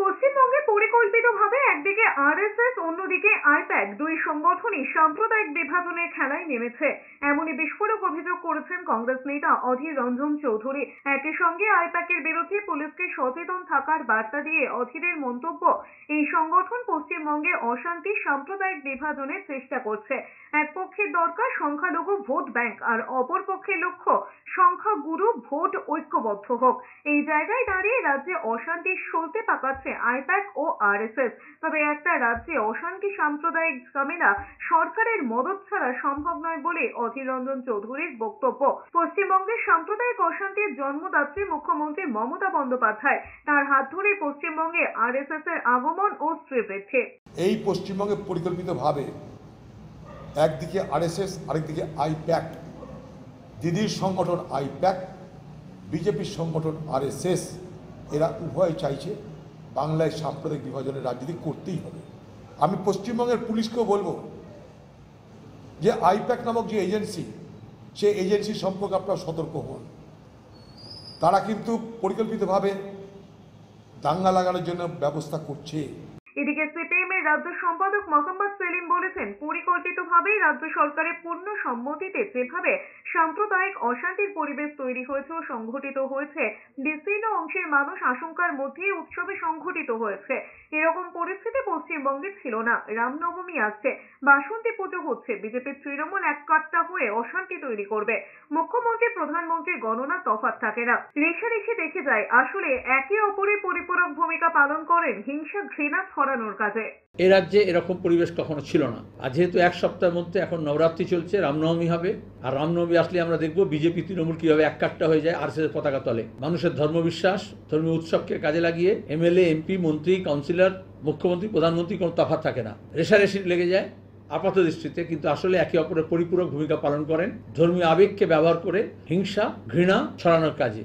পশ্চিমবঙ্গে পরিকল্পিতভাবে একদিকে আরএসএস অন্যদিকে আইপ্যাক দুই সংগঠনই সাম্প্রদায়িক বিভাজনের খেলায় নেমেছে, এমনই বিস্ফোরক অভিযোগ করেছেন কংগ্রেস নেতা অধীর রঞ্জন চৌধুরী। একই সঙ্গে আইপ্যাকের বিরুদ্ধে পুলিশকে সচেতন থাকার বার্তা দিয়ে অধীরের মন্তব্য, এই সংগঠন পশ্চিমবঙ্গে অশান্তি সাম্প্রদায়িক বিভাজনের চেষ্টা করছে। এক পক্ষের দরকার সংখ্যালঘু ভোট ব্যাংক, আর অপর পক্ষের লক্ষ্য সংখ্যাগুরু ভোট ঐক্যবদ্ধ হোক। এই জায়গায় দাঁড়িয়ে রাজ্যে অশান্তির সলতে পাকাচ্ছে আইপ্যাক ও আরএসএস। তবে একটা রাজ্যে অশান্তি সাম্প্রদায়িক ঝামেলা সরকারের মদদ ছাড়া সম্ভব নয় বলে অধীর রঞ্জন চৌধুরীর বক্তব্য। পশ্চিমবঙ্গে সাম্প্রদায়িক অশান্তির জন্মদাত্রী মুখ্যমন্ত্রী মমতা বন্দ্যোপাধ্যায়, তার হাত ধরে পশ্চিমবঙ্গে আরএসএস এর আগমন ও শ্রীবৃদ্ধি। এই পশ্চিমবঙ্গে পরিকল্পিতভাবে একদিকে আরএসএস, আরেকদিকে আইপ্যাক, দিদির সংগঠন আইপ্যাক, বিজেপির সংগঠন আরএসএস, এরা উভয় চাইছে বাংলায় সাম্প্রদায়িক বিভাজনের রাজনীতি করতেই হবে। আমি পশ্চিমবঙ্গের পুলিশকেও বলবো যে আইপ্যাক নামক যে এজেন্সি, সেই এজেন্সি সম্পর্কে আপনারা সতর্ক হন। তারা কিন্তু পরিকল্পিতভাবে দাঙ্গা লাগানোর জন্য ব্যবস্থা করছে। এদিকে সিপিএম এর রাজ্য সম্পাদক মোহাম্মদ সেলিম বলেছেন, পরিকল্পিতভাবেই রাজ্য সরকারের পূর্ণ সম্মতিতে যেভাবে সাম্প্রদায়িক অশান্তির পরিবেশ তৈরি হয়েছে ও সংঘটিত হয়েছে, বিস্তীর্ণ অংশের মানুষ আশঙ্কার মধ্যেই উৎসবে সংঘটিত হয়েছে। এরকম পরিস্থিতি পশ্চিমবঙ্গে ছিল না। রামনবমী আসছে, বাসন্তী পুজো হচ্ছে, বিজেপির তৃণমূল এক কাট্টা হয়ে অশান্তি তৈরি করবে। মুখ্যমন্ত্রী প্রধানমন্ত্রীর গণনা তফাৎ থাকে না। রেষারেষি দেখে যায়, আসলে একে অপরের পরিপূরক ভূমিকা পালন করেন হিংসা ঘৃণা ছড়ানোর কাজে। এ রাজ্যে এরকম পরিবেশ কখনো ছিল না। আর যেহেতু এক সপ্তাহের মধ্যে এখন নবরাত্রি চলছে, রামনবমী হবে, আর রামনবমী আসলে আমরা দেখবো বিজেপি তৃণমূল কিভাবে এক কাট্টা হয়ে যায় আরএসএস পতাকা তলে। মানুষের ধর্মবিশ্বাস, ধর্মীয় উৎসবকে কাজে লাগিয়ে এমএলএ, এমপি, মন্ত্রী, কাউন্সিলর, মুখ্যমন্ত্রী, প্রধানমন্ত্রী কোনো তফাৎ থাকে না। রেষারেষি লেগে যায় আপাত দৃষ্টিতে, কিন্তু আসলে একে অপরের পরিপূরক ভূমিকা পালন করেন ধর্মীয় আবেগকে ব্যবহার করে হিংসা ঘৃণা ছড়ানোর কাজে।